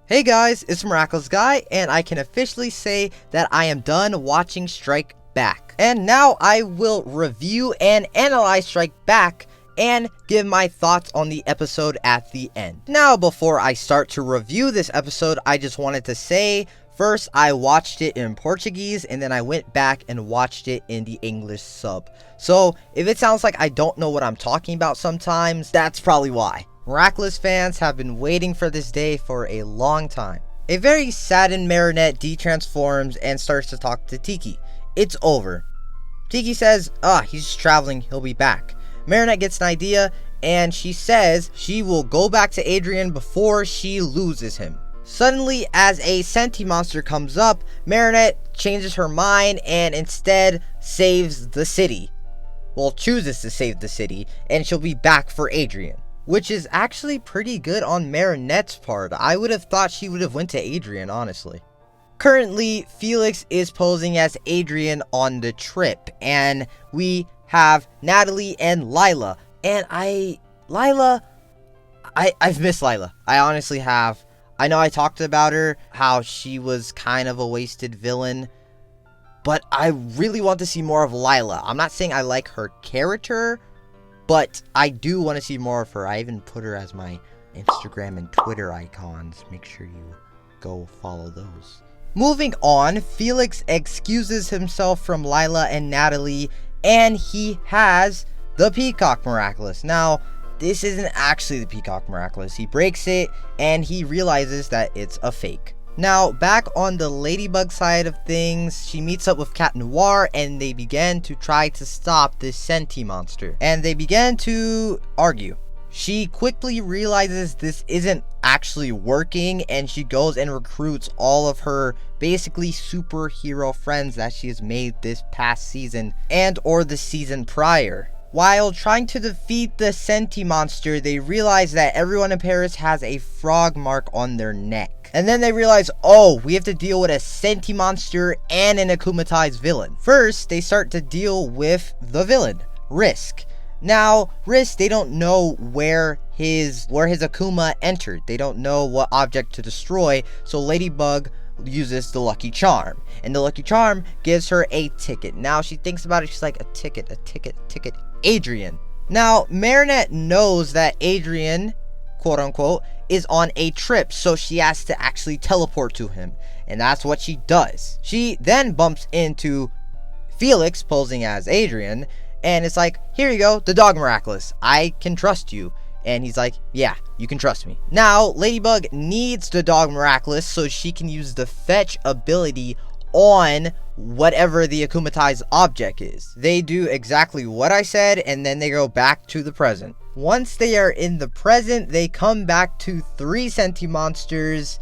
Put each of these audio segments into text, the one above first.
Hey guys, it's Miraculous Guy, and I can officially say that I am done watching Strike Back. And now I will review and analyze Strike Back and give my thoughts on the episode at the end. Now, before I start to review this episode, I just wanted to say, first, I watched it in Portuguese, and then I went back and watched it in the English sub. So, if it sounds like I don't know what I'm talking about sometimes, that's probably why. Miraculous fans have been waiting for this day for a long time. A very saddened Marinette de-transforms and starts to talk to Tiki. It's over. Tiki says, he's just traveling, he'll be back. Marinette gets an idea, and she says she will go back to Adrian before she loses him. Suddenly, as a sentimonster comes up, Marinette changes her mind and instead saves the city. Well, chooses to save the city, and she'll be back for Adrian. Which is actually pretty good on Marinette's part. I would have thought she would have went to Adrian, honestly. Currently, Felix is posing as Adrian on the trip. And we have Natalie and Lila. And I've missed Lila. I honestly have. I know I talked about her, how she was kind of a wasted villain. But I really want to see more of Lila. I'm not saying I like her character, but I do want to see more of her. I even put her as my Instagram and Twitter icons. Make sure you go follow those. Moving on, Felix excuses himself from Lila and Natalie, and he has the Peacock Miraculous. Now, this isn't actually the Peacock Miraculous. He breaks it, and he realizes that it's a fake. Now, back on the Ladybug side of things, she meets up with Cat Noir, and they begin to try to stop this sentimonster. And they begin to argue. She quickly realizes this isn't actually working, and she goes and recruits all of her basically superhero friends that she has made this past season and or the season prior. While trying to defeat the sentimonster, they realize that everyone in Paris has a frog mark on their neck. And then they realize, we have to deal with a sentimonster and an akumatized villain. First, they start to deal with the villain, Risk. Now, Risk, they don't know where his Akuma entered. They don't know what object to destroy, so Ladybug uses the Lucky Charm. And the Lucky Charm gives her a ticket. Now, she thinks about it, she's like, a ticket, Adrian. Now, Marinette knows that Adrian, quote unquote, is on a trip, so she has to actually teleport to him. And that's what she does. She then bumps into Felix, posing as Adrian, and it's like, here you go, the dog Miraculous. I can trust you. And he's like, yeah, you can trust me. Now, Ladybug needs the dog Miraculous so she can use the fetch ability on whatever the akumatized object is. They do exactly what I said, and then they go back to the present. Once they are in the present, they come back to 3 sentimonsters,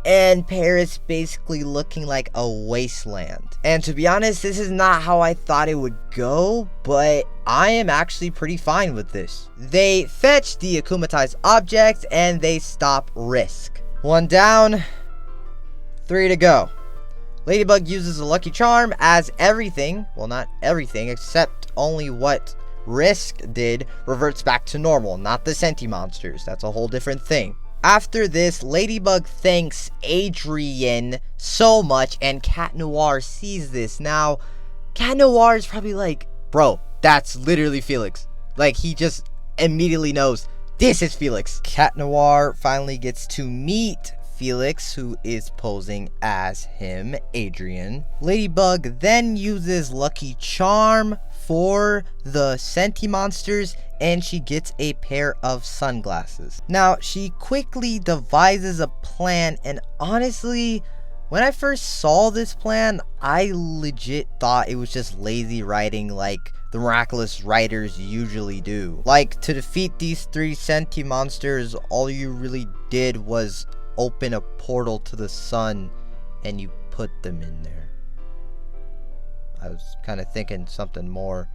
and Paris basically looking like a wasteland. And to be honest, this is not how I thought it would go, but I am actually pretty fine with this. They fetch the akumatized object, and they stop Risk. 1 down, 3 to go. Ladybug uses the Lucky Charm as everything, well, not everything, except only what Risk did, reverts back to normal, not the sentimonsters. That's a whole different thing. After this, Ladybug thanks Adrian so much, and Cat Noir sees this. Now, Cat Noir is probably like, bro, that's literally Felix. Like, he just immediately knows, this is Felix. Cat Noir finally gets to meet Felix, who is posing as him, Adrian. Ladybug then uses Lucky Charm for the sentimonsters, and she gets a pair of sunglasses. Now, she quickly devises a plan, and honestly, when I first saw this plan, I legit thought it was just lazy writing like the Miraculous writers usually do. Like, to defeat these 3 sentimonsters, all you really did was open a portal to the sun and you put them in there. I was kind of thinking something more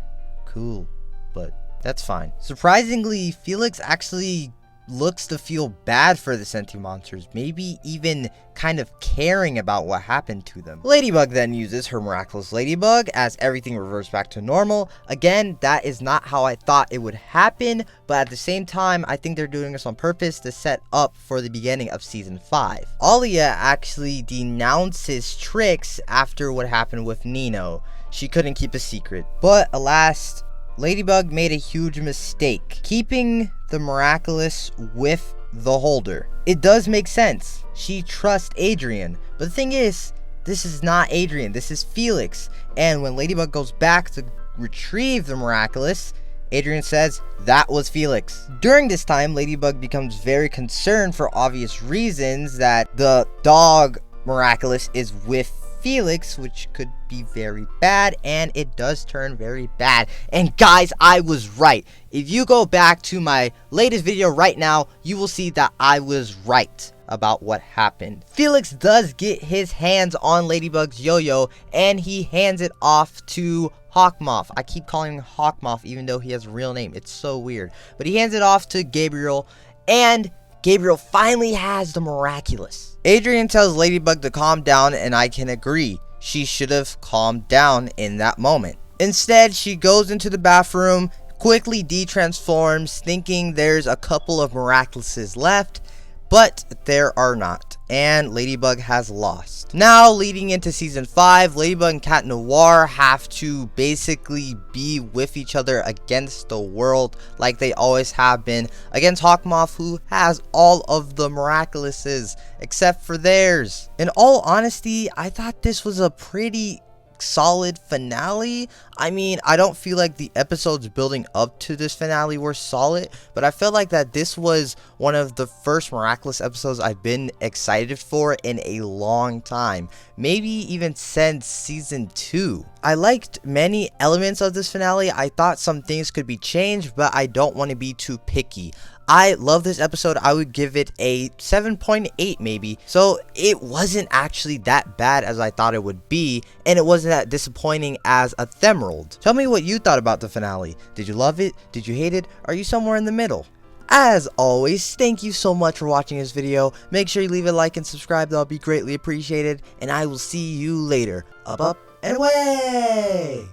cool, but that's fine. Surprisingly, Felix actually looks to feel bad for the sentimonsters, maybe even kind of caring about what happened to them. Ladybug then uses her Miraculous Ladybug as everything reverts back to normal. Again, that is not how I thought it would happen, but at the same time, I think they're doing this on purpose to set up for the beginning of Season 5. Alia actually denounces Trix after what happened with Nino. She couldn't keep a secret. But alas, Ladybug made a huge mistake, keeping the Miraculous with the holder. It does make sense. She trusts Adrian. But the thing is, this is not Adrian. This is Felix. And when Ladybug goes back to retrieve the Miraculous, Adrian says that was Felix. During this time, Ladybug becomes very concerned for obvious reasons that the dog Miraculous is with Felix, which could be very bad, and it does turn very bad. And guys, I was right. If you go back to my latest video right now, you will see that I was right about what happened. Felix does get his hands on Ladybug's yo-yo, and he hands it off to Hawkmoth. I keep calling him Hawkmoth even though he has a real name. It's so weird. But he hands it off to Gabriel, and Gabriel finally has the Miraculous. Adrian tells Ladybug to calm down, and I can agree. She should have calmed down in that moment. Instead, she goes into the bathroom, quickly de-transforms, thinking there's a couple of Miraculouses left, but there are not, and Ladybug has lost. Now, leading into Season 5, Ladybug and Cat Noir have to basically be with each other against the world like they always have been, against Hawkmoth, who has all of the Miraculouses except for theirs. In all honesty, I thought this was a pretty solid finale. I mean, I don't feel like the episodes building up to this finale were solid, but I felt like that this was one of the first Miraculous episodes I've been excited for in a long time, maybe even since Season 2. I liked many elements of this finale. I thought some things could be changed, but I don't want to be too picky. I love this episode. I would give it a 7.8 maybe. So it wasn't actually that bad as I thought it would be, and it wasn't that disappointing as a Themerald. Tell me what you thought about the finale. Did you love it? Did you hate it? Are you somewhere in the middle? As always, thank you so much for watching this video. Make sure you leave a like and subscribe. That'll be greatly appreciated, and I will see you later. Up, and away!